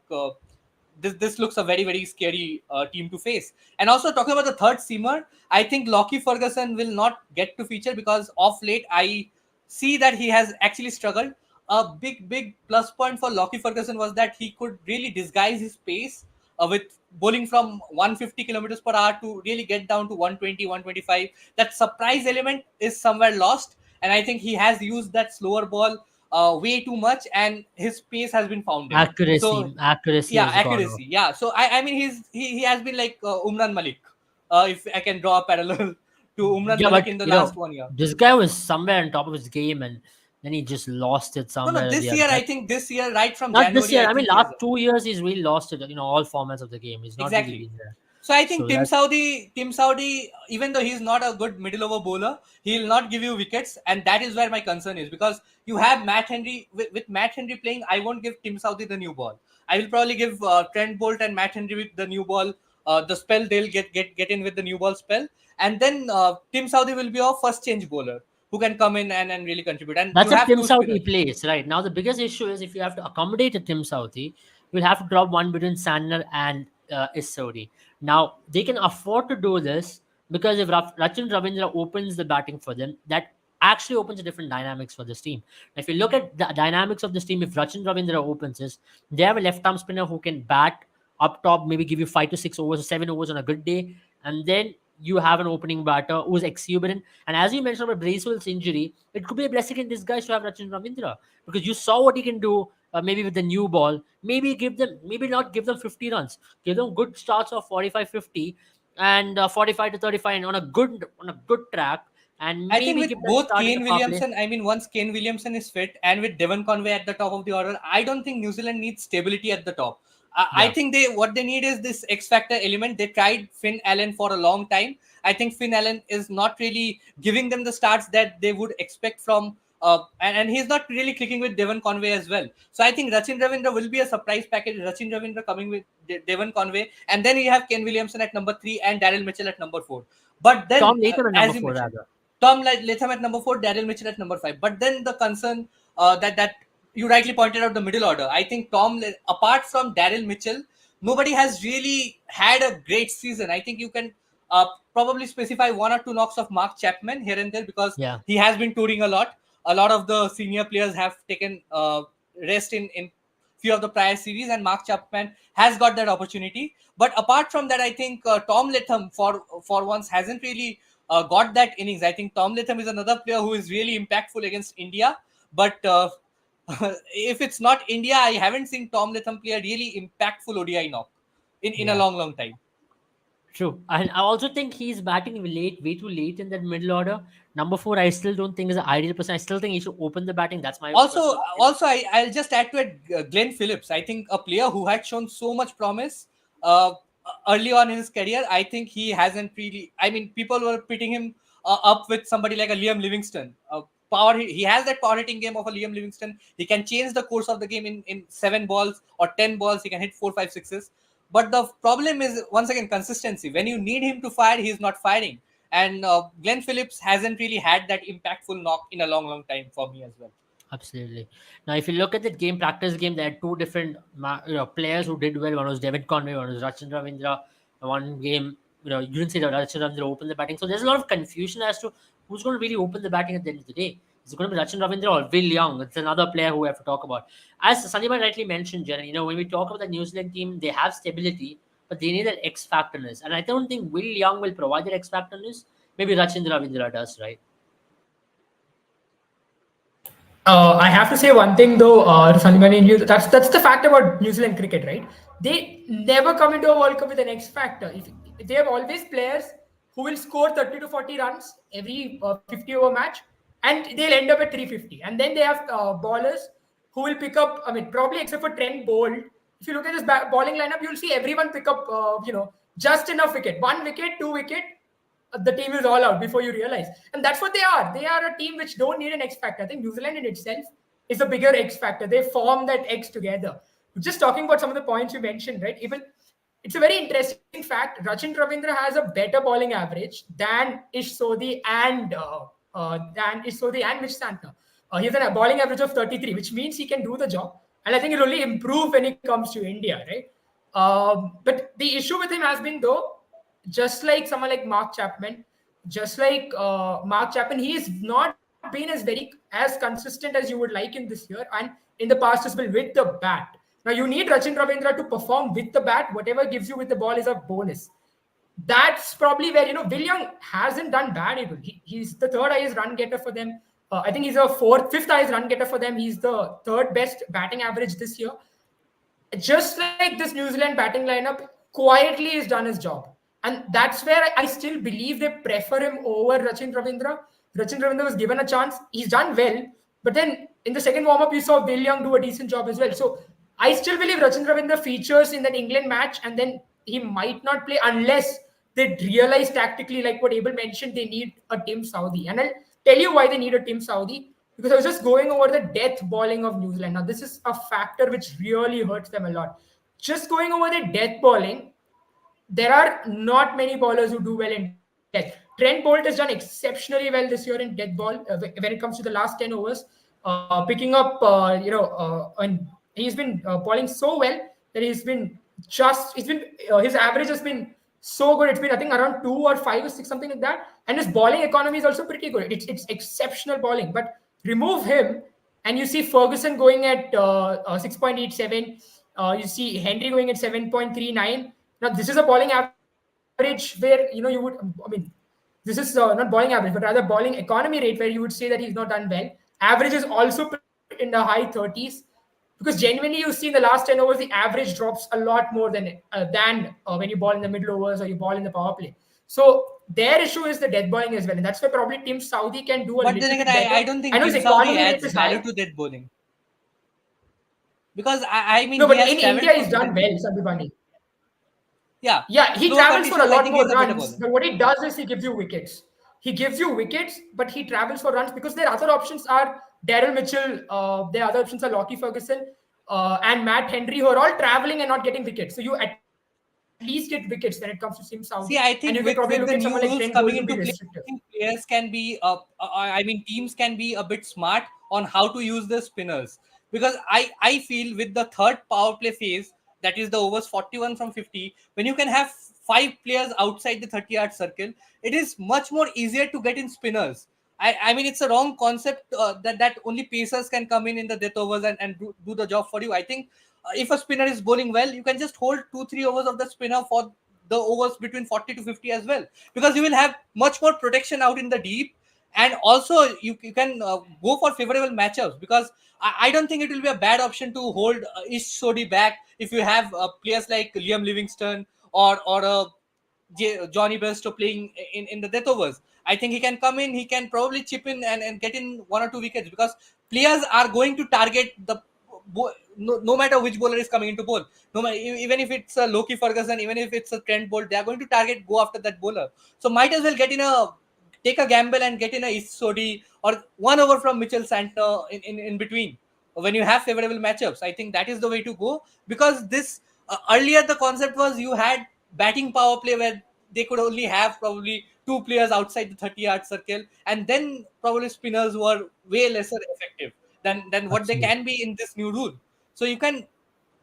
this looks a very, very scary team to face. And also talking about the third seamer, I think Lockie Ferguson will not get to feature, because of late I see that he has actually struggled. A big plus point for Lockie Ferguson was that he could really disguise his pace with bowling from 150 kilometers per hour to really get down to 120, 125. That surprise element is somewhere lost, and I think he has used that slower ball way too much, and his pace has been founded. So Accuracy yeah, has gone off. accuracy. Yeah, so I mean he has been like Umran Malik, if I can draw a parallel to Umran Yeah, Malik but in the last 1 year. this guy was somewhere on top of his game, and then he just lost it No, somewhere or this the other. year, I think this year, right from Not this January, year. I I mean, think he has last 2 years he's really lost it. All formats of the game. He's not really exactly. been there. So I think So that Tim Saudi, even though he's not a good middle over bowler, he'll not give you wickets, and that is where my concern is, because you have Matt Henry. With Matt Henry playing, I won't give Tim Saudi the new ball. I will probably give Trent Bolt and Matt Henry with the new ball. The spell they'll get in with the new ball spell, and then Tim Saudi will be a first change bowler who can come in and really contribute. And you that's a have Tim two Southey spinners. plays right now. The biggest issue is if you have to accommodate a Tim Southey, you'll have to drop one between Sandner and Isodi. Now they can afford to do this because if Rachin Ravindra opens the batting for them, that actually opens a different dynamics for this team. If you look at the dynamics of this team, if Rachin Ravindra opens this, they have a left arm spinner who can bat up top, maybe give you 5 to 6 overs or 7 overs on a good day, and then you have an opening batter who's exuberant. And as you mentioned about Bracewell's injury, it could be a blessing in disguise to have Rachin Ravindra, because you saw what he can do. Maybe with the new ball, maybe not give them 50 runs, give them good starts of 45, 50, and 45 to 35, and on a good track, and I think maybe with give that both start in the Kane power play. Williamson, I mean, once Kane Williamson is fit and with Devon Conway at the top of the order, I don't think New Zealand needs stability at the top. I Yeah, think what they need is this X factor element. They tried Finn Allen for a long time. I think Finn Allen is not really giving them the starts that they would expect from, and he's not really clicking with Devon Conway as well. So I think Rachin Ravindra will be a surprise package. Rachin Ravindra coming with Devon Conway, and then you have Ken Williamson at number 3 and Daryl Mitchell at number 4. But Tom then, Latham at number as you 4 mentioned, rather. Tom Latham at number 4, Daryl Mitchell at number 5. But then the concern that you rightly pointed out, the middle order. I think apart from Daryl Mitchell, nobody has really had a great season. I think you can probably specify 1 or 2 knocks of Mark Chapman here and there, because Yeah. he has been touring a lot. A lot of the senior players have taken rest in few of the prior series, and Mark Chapman has got that opportunity. But apart from that, I think Tom Latham for once hasn't really got that innings. I think Tom Latham is another player who is really impactful against India. But if it's not India, I haven't seen Tom Latham play a really impactful ODI knock in a Yeah. long, long time. True. And I also think he's batting late, way too late in that middle order. Number 4, I still don't think is an ideal person. I still think he should open the batting. That's my Also, personal opinion. I'll just add to it Glenn Phillips. I think a player who had shown so much promise early on in his career. I think he hasn't really. I mean, people were pitting him up with somebody like a Liam Livingston. He has that power hitting game of a Liam Livingston. He can change the course of the game in 7 balls or 10 balls. He can hit 4, 5, 6s. But the problem is, once again, consistency. When you need him to fire, he's not firing. And Glenn Phillips hasn't really had that impactful knock in a long, long time for me as well. Absolutely. Now, if you look at the practice game, there are two different players who did well. One was David Conway, one was Rachin Ravindra. One game, you didn't see that Rachin Ravindra open the batting. So there's a lot of confusion as to who's going to really open the batting at the end of the day. Is it going to be Rachin Ravindra or Will Young? It's another player who we have to talk about. As Sandeep rightly mentioned, Jaren, when we talk about the New Zealand team, they have stability, but they need that X factorness. And I don't think Will Young will provide that X factorness. Maybe Rachin Ravindra does, right? I have to say one thing though, Sandeep, that's the fact about New Zealand cricket, right? They never come into a World Cup with an X factor. If they have always players who will score 30 to 40 runs every 50 over match, and they'll end up at 350. And then they have bowlers who will pick up. I mean, probably except for Trent Bolt. If you look at this bowling lineup, you'll see everyone pick up, just enough wicket, 1 wicket, 2 wicket, the team is all out before you realize. And that's what they are. They are a team which don't need an X factor. I think New Zealand in itself is a bigger X factor. They form that X together. Just talking about some of the points you mentioned, right? Even it's a very interesting fact. Rachin Ravindra has a better bowling average than Ish Sodhi and Mitch Santner. He has a bowling average of 33, which means he can do the job. And I think it'll only improve when he comes to India, right? But the issue with him has been, though, just like someone like Mark Chapman, he has not been as consistent as you would like in this year, and in the past as well with the bat. Now you need Rachin Ravindra to perform with the bat. Whatever gives you with the ball is a bonus. That's probably where Will Young hasn't done bad. He's the third highest run getter for them. I think he's a fifth highest run getter for them. He's the third best batting average this year. Just like this New Zealand batting lineup, quietly has done his job. And that's where I still believe they prefer him over Rachin Ravindra. Rachin Ravindra was given a chance. He's done well. But then in the second warm-up, you saw Will Young do a decent job as well. So I still believe Rachin Ravindra features in that England match, and then he might not play unless they realize tactically, like what Abel mentioned, they need a Tim Southee. And I'll tell you why they need a Tim Southee. Because I was just going over the death bowling of New Zealand. Now, this is a factor which really hurts them a lot. Just going over the death bowling, there are not many bowlers who do well in death. Trent Bolt has done exceptionally well this year in death ball when it comes to the last 10 overs, picking up, and he's been bowling so well that his average has been so good. It's been, I think, around 2 or 5 or 6, something like that. And his bowling economy is also pretty good. It's exceptional bowling. But remove him, and you see Ferguson going at 6.87. You see Henry going at 7.39. Now, this is a bowling average which is average where you would, I mean, this is not bowling average, but rather bowling economy rate where you would say that he's not done well. Average is also in the high 30s, because genuinely you see in the last 10 overs the average drops a lot more than when you ball in the middle overs or you ball in the power play. So their issue is the death bowling as well, and that's why probably Team Saudi can do a But little then again, bit better. I don't I think know his Team Saudi economy rate adds is value high. to that bowling, because I mean No, he but has in India traveled he's for done that. well, Sandipani. Yeah, Yeah, he slower travels for a conditions. I lot think more he's a better runs. bowler. But what he does is he gives you wickets. He gives you wickets, but he travels for runs because their other options are Daryl Mitchell, their other options are Lockie Ferguson and Matt Henry, who are all traveling and not getting wickets. So you at least get wickets when it comes to Team Saudi, and you can See, probably I look at think someone like with the Trent new Bolt to be rules coming into restrictive. play, I think players can be, I mean, teams can be a bit smart on how to use the spinners. Because I feel with the third power play phase, that is the overs 41 from 50, when you can have five players outside the 30-yard circle, it is much more easier to get in spinners. I mean, it's a wrong concept that only pacers can come in the death overs and do the job for you. I think if a spinner is bowling well, you can just hold 2-3 overs of the spinner for the overs between 40 to 50 as well, because you will have much more protection out in the deep. And also you can go for favorable matchups, because I don't think it will be a bad option to hold Ish Sodhi back if you have players like Liam Livingston or Johnny Bairstow playing in the death overs. I think he can come in, he can probably chip in and get in 1 or 2 wickets, because players are going to target no matter which bowler is coming into bowl. No matter, even if it's a Loki Ferguson, even if it's a Trent Bolt, they are going to go after that bowler. So might as well take a gamble and get in a Isodi or 1 over from Mitchell Santner in between when you have favorable matchups. I think that is the way to go, because this earlier the concept was you had batting power play where they could only have probably two players outside the 30-yard circle, and then probably spinners were way lesser effective than what they Absolutely. can be in this new rule. So you can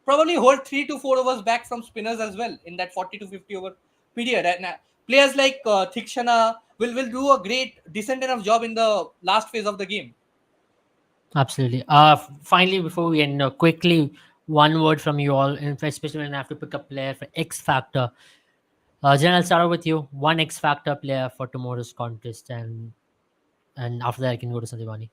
probably hold 3 to 4 overs back from spinners as well in that 40 to 50 over period. And players like Thikshana will do a great, decent enough job in the last phase of the game. Absolutely. Finally, before we end, quickly, one word from you all, and especially when I have to pick a player for X Factor. Jen, I'll start out with you. One X Factor player for tomorrow's contest, and after that, I can go to Sandeepani.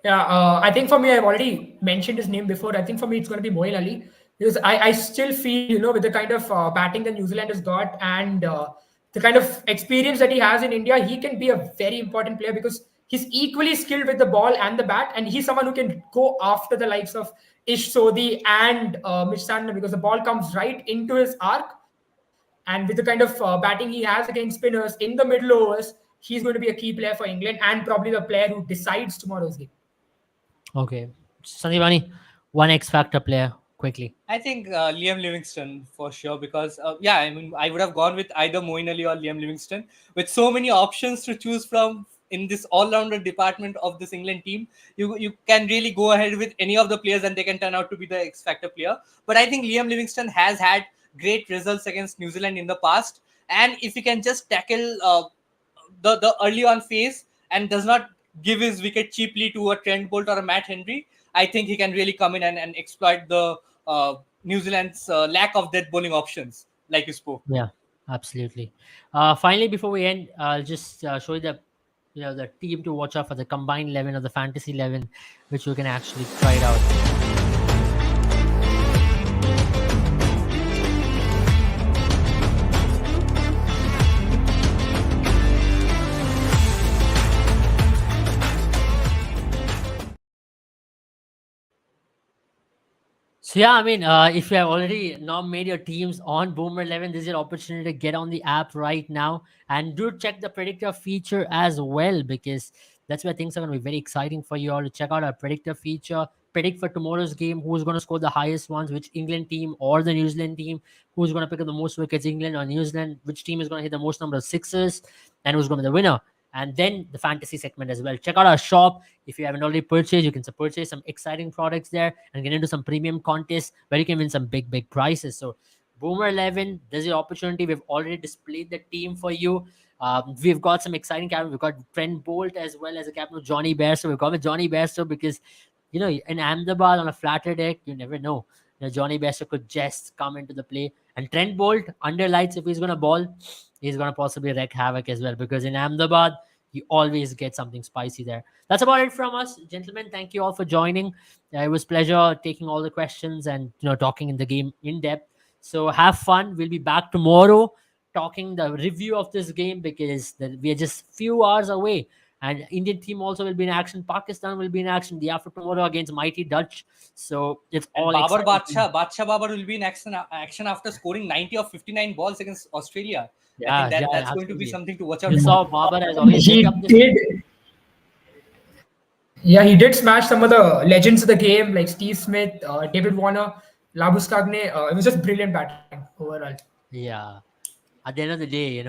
Yeah, I think for me, I've already mentioned his name before. I think for me, it's going to be Moeen Ali, because I still feel, with the kind of batting that New Zealand has got, and the kind of experience that he has in India, he can be a very important player because he's equally skilled with the ball and the bat, and he's someone who can go after the likes of Ish Sodhi and Mitch Santner, because the ball comes right into his arc. And with the kind of batting he has against spinners in the middle overs, he's going to be a key player for England and probably the player who decides tomorrow's game. Okay, Sandeepani, one X Factor player, quickly. I think Liam Livingston for sure, because yeah, I mean, I would have gone with either Moeen Ali or Liam Livingston. With so many options to choose from in this all-rounder department of this England team, you can really go ahead with any of the players and they can turn out to be the X factor player. But I think Liam Livingston has had great results against New Zealand in the past, and if he can just tackle the early on phase and does not give his wicket cheaply to a Trent Bolt or a Matt Henry, I think he can really come in and exploit the New Zealand's lack of dead bowling options, like you spoke. Yeah, absolutely. Finally, before we end, I'll just show you the team to watch out for, the combined 11 or the fantasy 11, which you can actually try it out. So yeah, I mean, if you have already now made your teams on Boomer 11, this is your opportunity to get on the app right now and do check the predictor feature as well, because that's where things are going to be very exciting for you all to check out our predictor feature. Predict for tomorrow's game who's going to score the highest ones, which England team or the New Zealand team, who's going to pick up the most wickets, England or New Zealand, which team is going to hit the most number of sixes, and who's going to be the winner. And then the fantasy segment as well. Check out our shop. If you haven't already purchased, you can purchase some exciting products there and get into some premium contests where you can win some big prizes. So Boomer 11, there's your opportunity. We've already displayed the team for you. We've got some exciting captains. We've got Trent Bolt as well as a captain of Johnny Bairstow. We've got with Johnny Bairstow because, in Ahmedabad on a flatter deck, you never know. Johnny Bairstow could just come into the play. And Trent Bolt, under lights, if he's going to ball, he's going to possibly wreak havoc as well, because in Ahmedabad, you always get something spicy there. That's about it from us, gentlemen. Thank you all for joining. It was pleasure taking all the questions and talking in the game in depth. So have fun. We'll be back tomorrow talking the review of this game, because we are just few hours away. And Indian team also will be in action. Pakistan will be in action the after tomorrow against mighty Dutch. So it's And all Babar exciting. Badshah Babar will be in action after scoring 90 of 59 balls against Australia. I think Yeah, that's going to be absolutely. something to watch out You for. saw Babar has already He lit up this. did. Yeah, he did smash some of the legends of the game like Steve Smith, David Warner, Labuschagne. It was just brilliant batting overall. Yeah. At the end of the day,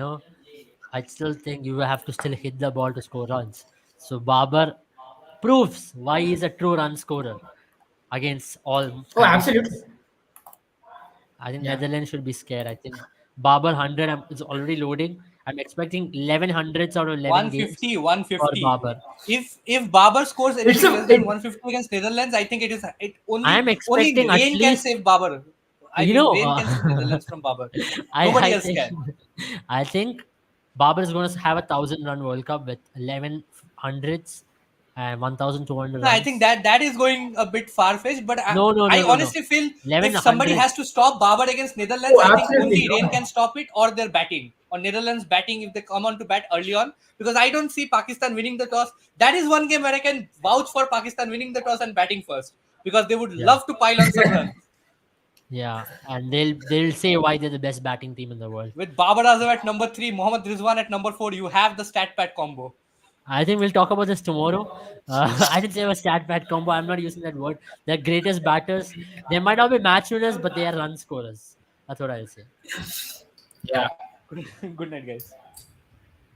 I still think you have to still hit the ball to score runs. So Babar proves why he's a true run scorer against all Oh, absolutely. conditions. I think Yeah. Netherlands should be scared. I think Babar 100 is already loading. I'm expecting 11 hundreds out of 11 games 150, for 150. Babar. If Babar scores It's anything a less than it, 150 against Netherlands, I think it I'm only expecting at rain can least, save Babar. I you mean, know, rain can save Netherlands from Babar. I Nobody else think can. I think Babar is going to have a 1,000 run World Cup with 11 hundreds and 1,200 No, I think runs. that is going a bit far fetched. But No, no, no, I no, no. honestly feel 11 if somebody has hundreds. to stop Babar against Netherlands, oh, I think absolutely. only rain can stop it, or their batting, or Netherlands batting if they come on to bat early on. Because I don't see Pakistan winning the toss. That is one game where I can vouch for Pakistan winning the toss and batting first, because they would Yeah, love to pile on some runs. yeah, and they'll say why they're the best batting team in the world. With Babar Azam at number 3, Mohammad Rizwan at number 4, you have the stat pad combo. I think we'll talk about this tomorrow. I didn't say a stat bad combo. I'm not using that word. They're greatest batters. They might not be match winners, but they are run scorers. That's what I'll say. Yeah. Good night, guys.